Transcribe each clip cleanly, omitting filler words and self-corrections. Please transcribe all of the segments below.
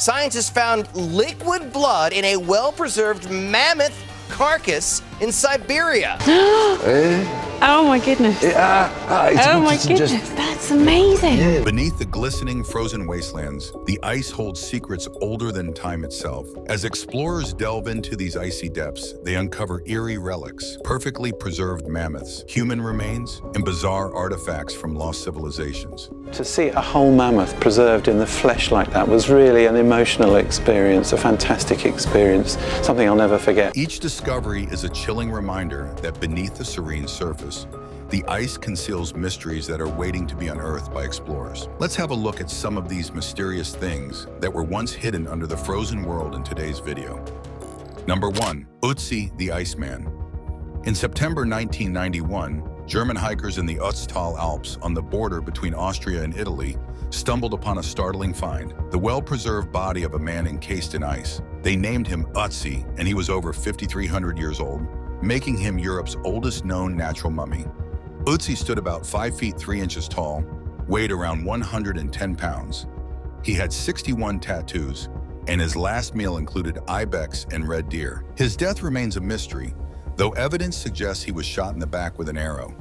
scientists found liquid blood in a well-preserved mammoth carcass in Siberia. Oh my goodness. Oh my goodness, that's amazing. Beneath the glistening frozen wastelands, the ice holds secrets older than time itself. As explorers delve into these icy depths, they uncover eerie relics, perfectly preserved mammoths, human remains, and bizarre artifacts from lost civilizations. To see a whole mammoth preserved in the flesh like that was really an emotional experience, a fantastic experience, something I'll never forget. Each discovery is a chilling reminder that beneath the serene surface, the ice conceals mysteries that are waiting to be unearthed by explorers. Let's have a look at some of these mysterious things that were once hidden under the frozen world in today's video. Number 1. Ötzi the Iceman. In September 1991, German hikers in the Ötztal Alps on the border between Austria and Italy stumbled upon a startling find, the well-preserved body of a man encased in ice. They named him Ötzi, and he was over 5,300 years old, making him Europe's oldest known natural mummy. Ötzi stood about 5 feet 3 inches tall, weighed around 110 pounds. He had 61 tattoos, and his last meal included ibex and red deer. His death remains a mystery, though evidence suggests he was shot in the back with an arrow.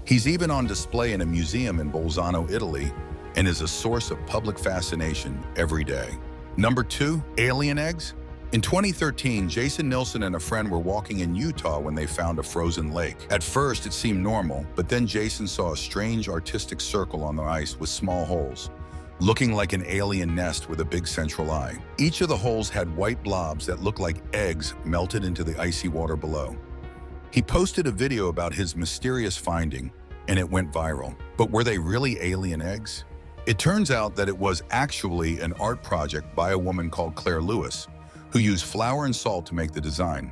He's even on display in a museum in Bolzano, Italy, and is a source of public fascination every day. Number 2. Alien eggs. In 2013, Jason Nilsson and a friend were walking in Utah when they found a frozen lake. At first, it seemed normal, but then Jason saw a strange artistic circle on the ice with small holes, looking like an alien nest with a big central eye. Each of the holes had white blobs that looked like eggs melted into the icy water below. He posted a video about his mysterious finding, and it went viral. But were they really alien eggs? It turns out that it was actually an art project by a woman called Claire Lewis, who used flour and salt to make the design.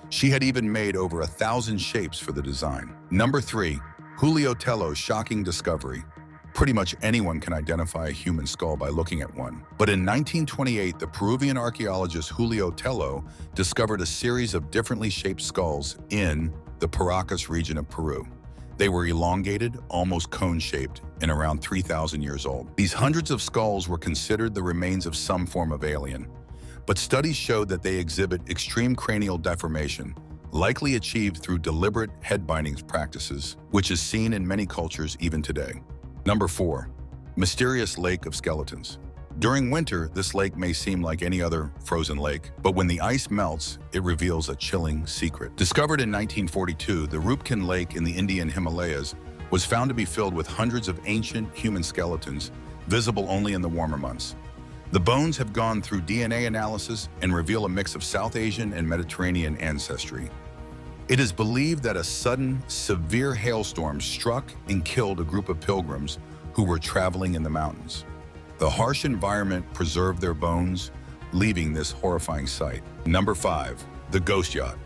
She had even made over 1,000 shapes for the design. Number 3. Julio Tello's shocking discovery. Pretty much anyone can identify a human skull by looking at one. But in 1928, the Peruvian archaeologist Julio Tello discovered a series of differently shaped skulls in the Paracas region of Peru. They were elongated, almost cone-shaped, and around 3,000 years old. These hundreds of skulls were considered the remains of some form of alien, but studies showed that they exhibit extreme cranial deformation, likely achieved through deliberate head binding practices, which is seen in many cultures even today. Number 4. Mysterious Lake of Skeletons. During winter, this lake may seem like any other frozen lake, but when the ice melts, it reveals a chilling secret. Discovered in 1942, the Rupkin Lake in the Indian Himalayas was found to be filled with hundreds of ancient human skeletons, visible only in the warmer months. The bones have gone through DNA analysis and reveal a mix of South Asian and Mediterranean ancestry. It is believed that a sudden, severe hailstorm struck and killed a group of pilgrims who were traveling in the mountains. The harsh environment preserved their bones, leaving this horrifying sight. Number 5. The Ghost Yacht.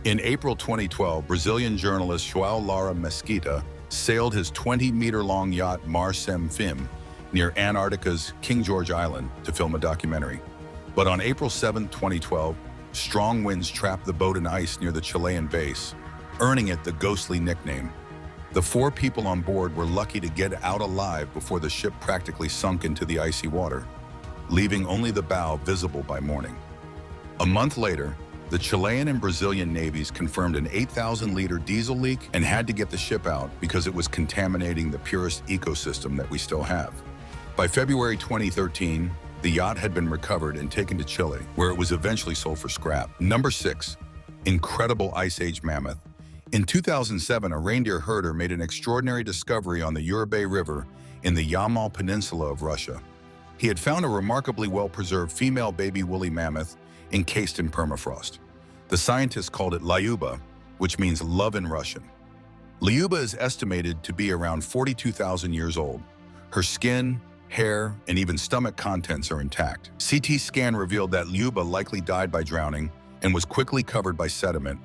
In April 2012, Brazilian journalist João Lara Mesquita sailed his 20-meter-long yacht Mar Sem Fim near Antarctica's King George Island to film a documentary. But on April 7, 2012, strong winds trapped the boat in ice near the Chilean base, earning it the ghostly nickname. The 4 people on board were lucky to get out alive before the ship practically sunk into the icy water, leaving only the bow visible by morning. A month later, the Chilean and Brazilian navies confirmed an 8,000-liter diesel leak and had to get the ship out because it was contaminating the purest ecosystem that we still have. By February 2013, the yacht had been recovered and taken to Chile, where it was eventually sold for scrap. Number 6. Incredible Ice Age Mammoth. In 2007, a reindeer herder made an extraordinary discovery on the Urbay River in the Yamal Peninsula of Russia. He had found a remarkably well-preserved female baby woolly mammoth encased in permafrost. The scientists called it Lyuba, which means love in Russian. Lyuba is estimated to be around 42,000 years old. Her skin, hair, and even stomach contents are intact. CT scan revealed that Lyuba likely died by drowning and was quickly covered by sediment,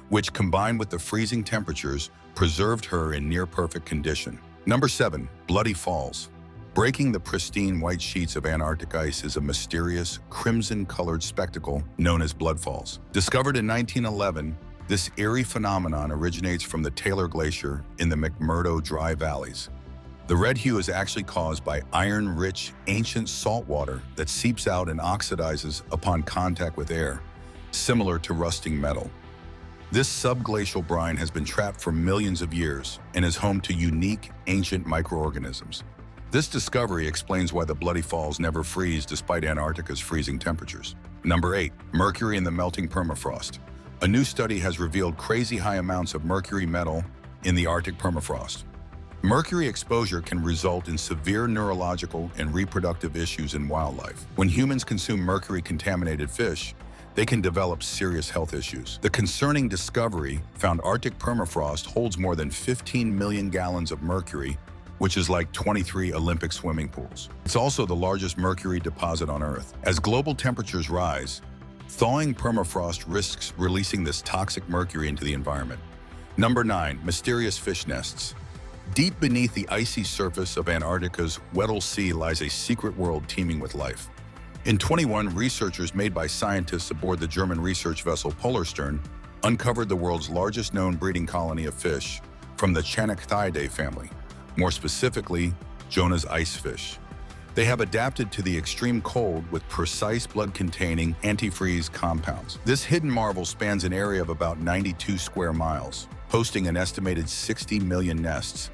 which, combined with the freezing temperatures, preserved her in near-perfect condition. Number 7. Bloody Falls. Breaking the pristine white sheets of Antarctic ice is a mysterious, crimson-colored spectacle known as blood falls. Discovered in 1911, this eerie phenomenon originates from the Taylor Glacier in the McMurdo Dry Valleys. The red hue is actually caused by iron-rich, ancient salt water that seeps out and oxidizes upon contact with air, similar to rusting metal. This subglacial brine has been trapped for millions of years and is home to unique, ancient microorganisms. This discovery explains why the Bloody Falls never freeze despite Antarctica's freezing temperatures. Number 8. Mercury in the melting permafrost. A new study has revealed crazy high amounts of mercury metal in the Arctic permafrost. Mercury exposure can result in severe neurological and reproductive issues in wildlife. When humans consume mercury-contaminated fish, they can develop serious health issues. The concerning discovery found Arctic permafrost holds more than 15 million gallons of mercury, which is like 23 Olympic swimming pools. It's also the largest mercury deposit on Earth. As global temperatures rise, thawing permafrost risks releasing this toxic mercury into the environment. Number 9. Mysterious fish nests. Deep beneath the icy surface of Antarctica's Weddell Sea lies a secret world teeming with life. In 2021, researchers made by scientists aboard the German research vessel Polarstern uncovered the world's largest known breeding colony of fish from the Chanakthyidae family, more specifically, Jonah's icefish. They have adapted to the extreme cold with precise blood-containing antifreeze compounds. This hidden marvel spans an area of about 92 square miles, hosting an estimated 60 million nests.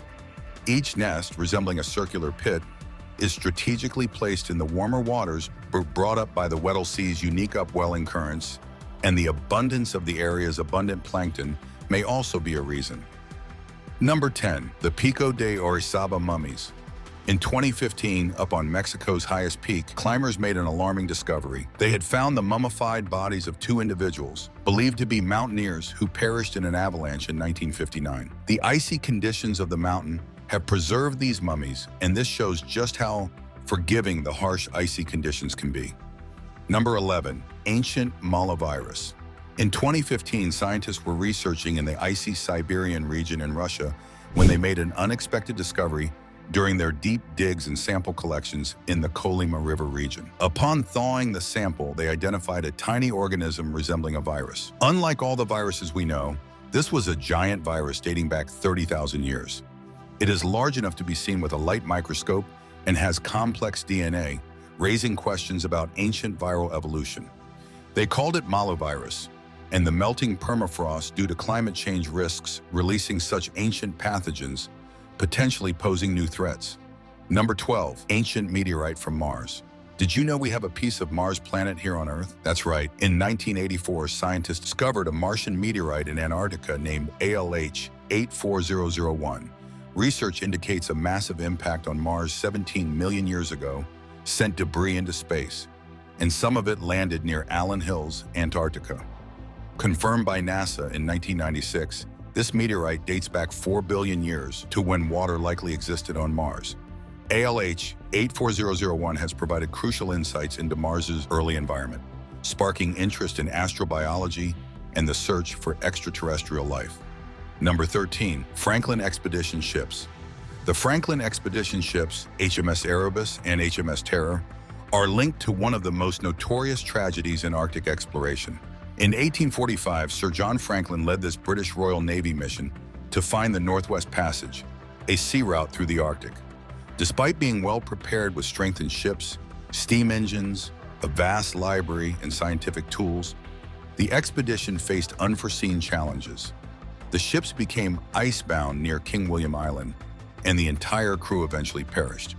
Each nest, resembling a circular pit, is strategically placed in the warmer waters brought up by the Weddell Sea's unique upwelling currents, and the abundance of the area's abundant plankton may also be a reason. Number 10. The Pico de Orizaba mummies. In 2015, up on Mexico's highest peak, climbers made an alarming discovery. They had found the mummified bodies of 2 individuals, believed to be mountaineers who perished in an avalanche in 1959. The icy conditions of the mountain have preserved these mummies, and this shows just how forgiving the harsh icy conditions can be. Number 11. Ancient Malavirus. In 2015, scientists were researching in the icy Siberian region in Russia when they made an unexpected discovery during their deep digs and sample collections in the Kolyma River region. Upon thawing the sample, they identified a tiny organism resembling a virus. Unlike all the viruses we know, this was a giant virus dating back 30,000 years. It is large enough to be seen with a light microscope and has complex DNA, raising questions about ancient viral evolution. They called it malavirus, and the melting permafrost due to climate change risks releasing such ancient pathogens, potentially posing new threats. Number 12. Ancient meteorite from Mars. Did you know we have a piece of Mars planet here on Earth? That's right. In 1984, scientists discovered a Martian meteorite in Antarctica named ALH 84001. Research indicates a massive impact on Mars 17 million years ago sent debris into space, and some of it landed near Allen Hills, Antarctica. Confirmed by NASA in 1996, this meteorite dates back 4 billion years to when water likely existed on Mars. ALH 84001 has provided crucial insights into Mars's early environment, sparking interest in astrobiology and the search for extraterrestrial life. Number 13. Franklin Expedition ships. The Franklin Expedition ships, HMS Erebus and HMS Terror, are linked to one of the most notorious tragedies in Arctic exploration. In 1845, Sir John Franklin led this British Royal Navy mission to find the Northwest Passage, a sea route through the Arctic. Despite being well prepared with strengthened ships, steam engines, a vast library, and scientific tools, the expedition faced unforeseen challenges. The ships became icebound near King William Island, and the entire crew eventually perished.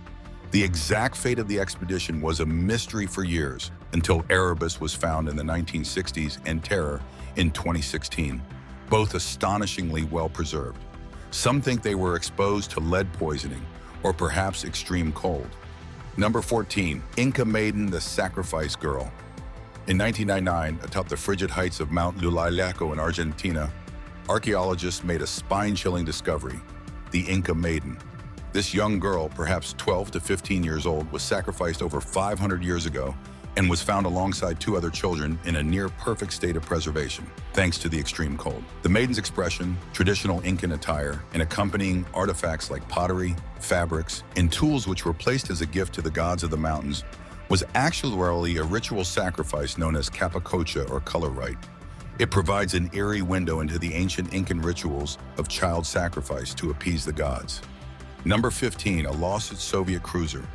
The exact fate of the expedition was a mystery for years until Erebus was found in the 1960s and Terror in 2016, both astonishingly well preserved. Some think they were exposed to lead poisoning or perhaps extreme cold. Number 14. Inca Maiden, the Sacrifice Girl. In 1999, atop the frigid heights of Mount Lulailaco in Argentina, archaeologists made a spine-chilling discovery: the Inca Maiden. This young girl, perhaps 12 to 15 years old, was sacrificed over 500 years ago and was found alongside 2 other children in a near-perfect state of preservation, thanks to the extreme cold. The maiden's expression, traditional Incan attire, and accompanying artifacts like pottery, fabrics, and tools which were placed as a gift to the gods of the mountains was actually a ritual sacrifice known as capacocha or color rite. It provides an eerie window into the ancient Incan rituals of child sacrifice to appease the gods. Number 15, a lost Soviet cruiser.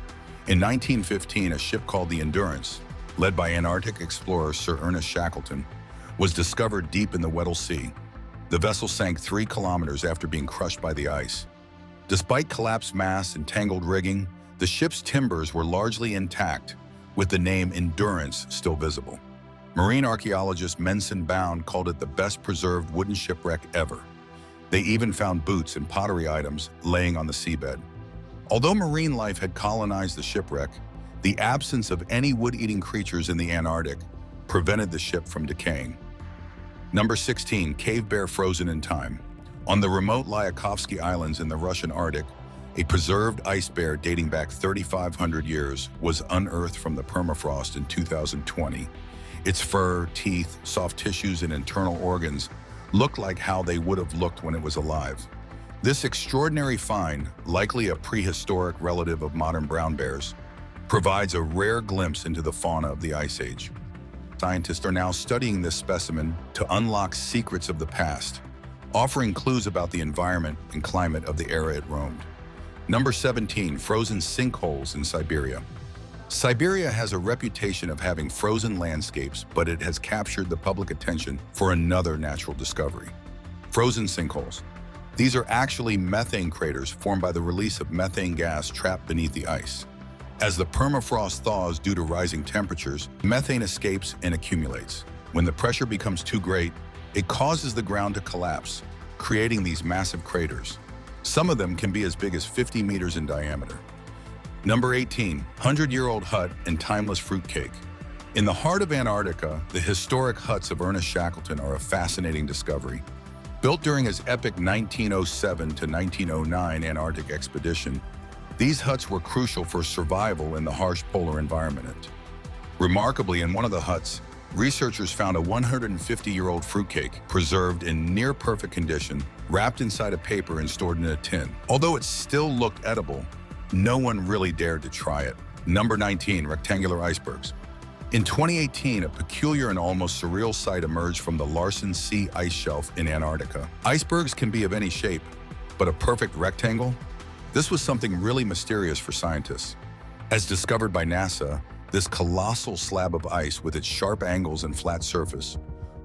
In 1915, a ship called the Endurance, led by Antarctic explorer Sir Ernest Shackleton, was discovered deep in the Weddell Sea. The vessel sank 3 kilometers after being crushed by the ice. Despite collapsed masts and tangled rigging, the ship's timbers were largely intact, with the name Endurance still visible. Marine archaeologist Menson Bound called it the best preserved wooden shipwreck ever. They even found boots and pottery items laying on the seabed. Although marine life had colonized the shipwreck, the absence of any wood-eating creatures in the Antarctic prevented the ship from decaying. Number 16, cave bear frozen in time. On the remote Lyakovsky Islands in the Russian Arctic, a preserved ice bear dating back 3,500 years was unearthed from the permafrost in 2020. Its fur, teeth, soft tissues, and internal organs looked like how they would have looked when it was alive. This extraordinary find, likely a prehistoric relative of modern brown bears, provides a rare glimpse into the fauna of the Ice Age. Scientists are now studying this specimen to unlock secrets of the past, offering clues about the environment and climate of the era it roamed. Number 17, frozen sinkholes in Siberia. Siberia has a reputation of having frozen landscapes, but it has captured the public attention for another natural discovery: frozen sinkholes. These are actually methane craters formed by the release of methane gas trapped beneath the ice. As the permafrost thaws due to rising temperatures, methane escapes and accumulates. When the pressure becomes too great, it causes the ground to collapse, creating these massive craters. Some of them can be as big as 50 meters in diameter. Number 18, 100-year-old hut and timeless fruitcake. In the heart of Antarctica, the historic huts of Ernest Shackleton are a fascinating discovery. Built during his epic 1907 to 1909 Antarctic expedition, these huts were crucial for survival in the harsh polar environment. Remarkably, in one of the huts, researchers found a 150-year-old fruitcake preserved in near-perfect condition, wrapped inside a paper and stored in a tin. Although it still looked edible, no one really dared to try it. Number 19, rectangular icebergs. In 2018, a peculiar and almost surreal sight emerged from the Larsen C ice shelf in Antarctica. Icebergs can be of any shape, but a perfect rectangle? This was something really mysterious for scientists. As discovered by NASA, this colossal slab of ice with its sharp angles and flat surface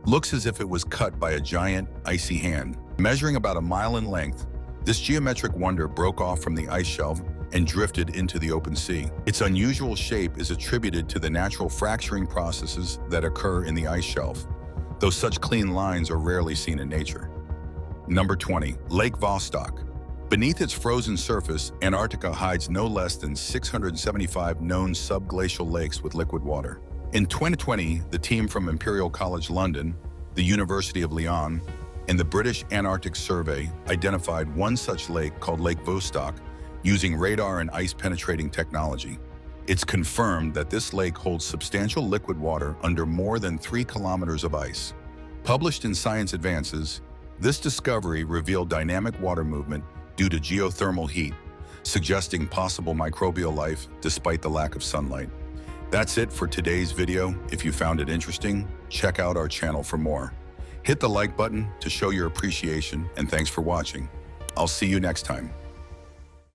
looks as if it was cut by a giant, icy hand. Measuring about a mile in length, this geometric wonder broke off from the ice shelf and drifted into the open sea. Its unusual shape is attributed to the natural fracturing processes that occur in the ice shelf, though such clean lines are rarely seen in nature. Number 20, Lake Vostok. Beneath its frozen surface, Antarctica hides no less than 675 known subglacial lakes with liquid water. In 2020, the team from Imperial College London, the University of Lyon, and the British Antarctic Survey identified one such lake called Lake Vostok using radar and ice-penetrating technology. It's confirmed that this lake holds substantial liquid water under more than 3 kilometers of ice. Published in Science Advances, this discovery revealed dynamic water movement due to geothermal heat, suggesting possible microbial life despite the lack of sunlight. That's it for today's video. If you found it interesting, check out our channel for more. Hit the like button to show your appreciation, and thanks for watching. I'll see you next time.